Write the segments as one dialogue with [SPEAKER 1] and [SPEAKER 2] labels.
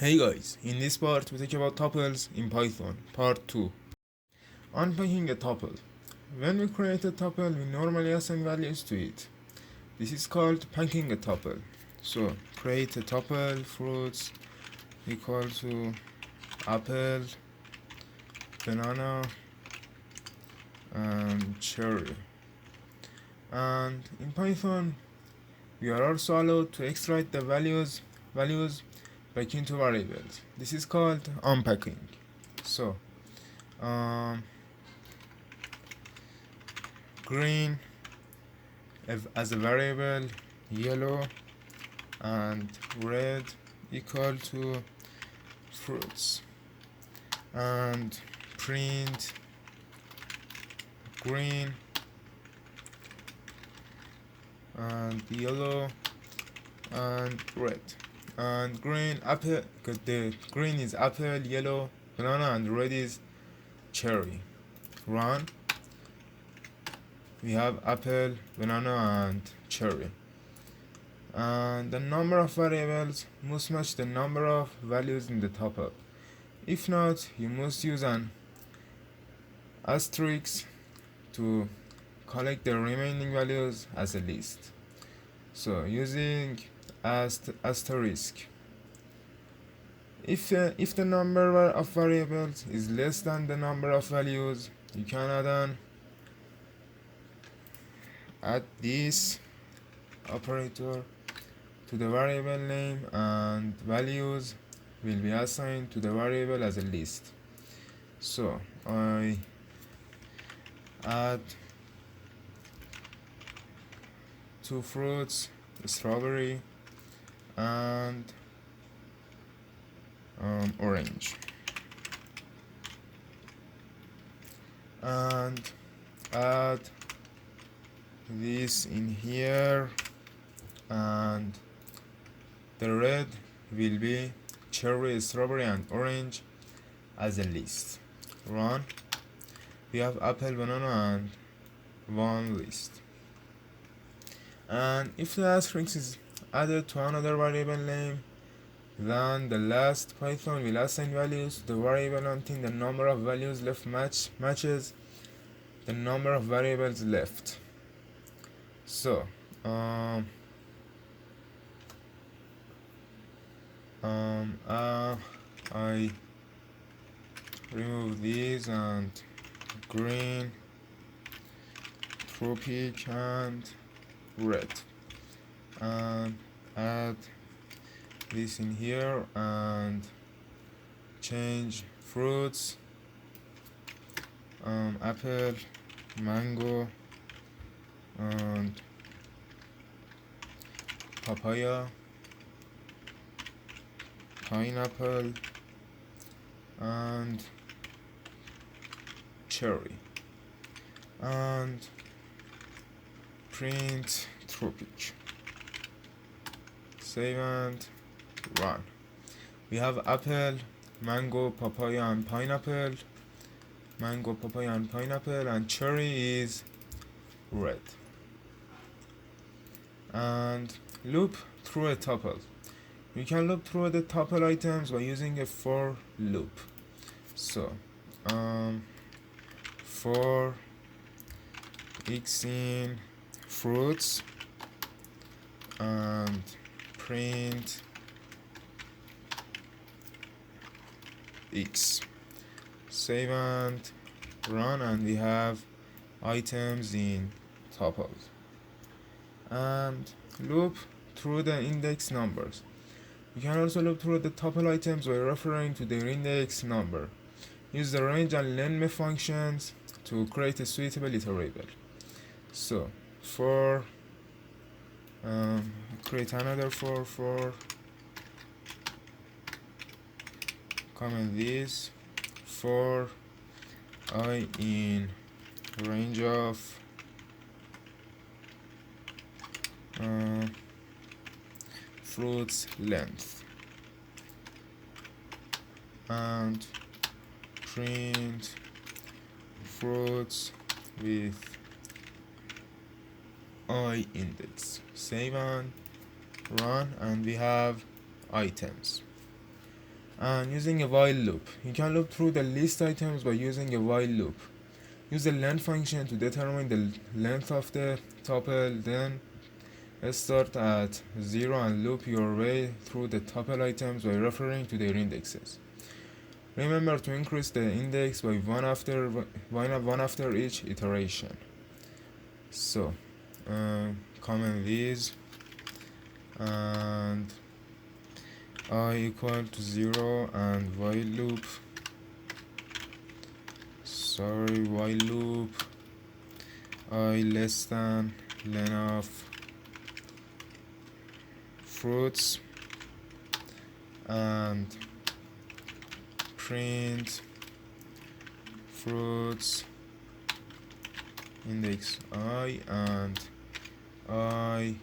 [SPEAKER 1] Hey guys, in this part we talk about tuples in Python, part 2. Unpacking a tuple. When we create a tuple, we normally assign values to it. This is called packing a tuple. So, create a tuple, fruits equal to apple, banana, and cherry. And in Python, we are also allowed to extract the values back into variables. This is called unpacking. So, um, green as a variable, yellow and red equal to fruits, and print green and yellow and red, and green apple, because the green is apple, yellow banana, and red is cherry. Run. We have apple, banana, and cherry. And the number of variables must match the number of values in the tuple. If not, you must use an asterisk to collect the remaining values as a list. So using asterisk, if the number of variables is less than the number of values, you can add this operator to the variable name, and values will be assigned to the variable as a list. So I add 2 fruits, strawberry and orange, and add this in here, and the red will be cherry, strawberry and orange as a list. Run. We have apple, banana and one list. And if the asterisk is added to another variable name, then the last Python will assign values to the variable until the number of values left matches the number of variables left. So I remove these, and green, tropic and red, and add this in here, and change fruits, apple, mango and papaya, pineapple and cherry, and print tropic. Save and run. We have apple, mango, papaya and pineapple, mango, papaya and pineapple, and cherry is red. And loop through a tuple. You can loop through the tuple items by using a for loop. So for x in fruits, and print x. Save and run, and we have items in tuples. And loop through the index numbers. You can also loop through the tuple items by referring to their index number. Use the range and len functions to create a suitable iterable. So for create another for comment this for I in range of fruits length, and print fruits with I index. Save and run, and we have items. And using a while loop, you can loop through the list items by using a while loop. Use the length function to determine the length of the tuple, then start at 0 and loop your way through the tuple items by referring to their indexes. Remember to increase the index by one after each iteration. So, comment these, and I equal to 0 and while loop, I less than len of fruits, and print fruits index I and I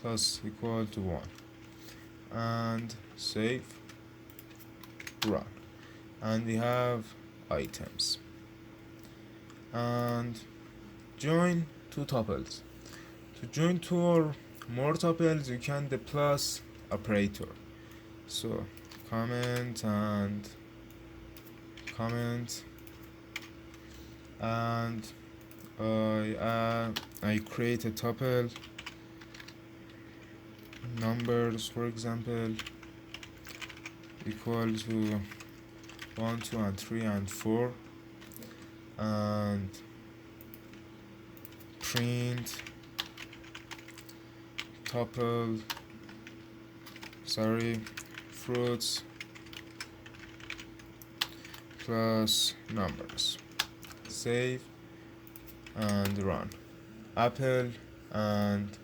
[SPEAKER 1] plus equal to 1, and save, run, and we have items. And join two tuples. To join two or more tuples, you can the plus operator. So comment and comment, and I create a tuple numbers, for example, equal to 1, 2, and 3, and 4, and print tuple fruits plus numbers. Save and run. Apple and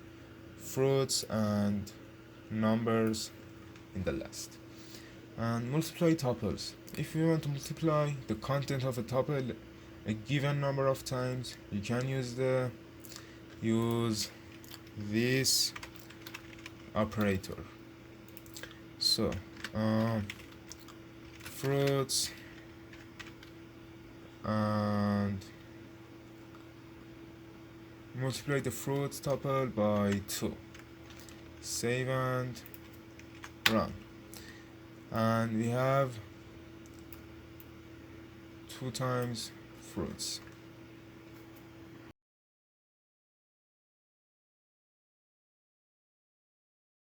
[SPEAKER 1] fruits and numbers in the list. And multiply tuples. If you want to multiply the content of a tuple a given number of times, you can use this operator. So fruits and multiply the fruits tuple by 2. Save and run, and we have 2 times fruits.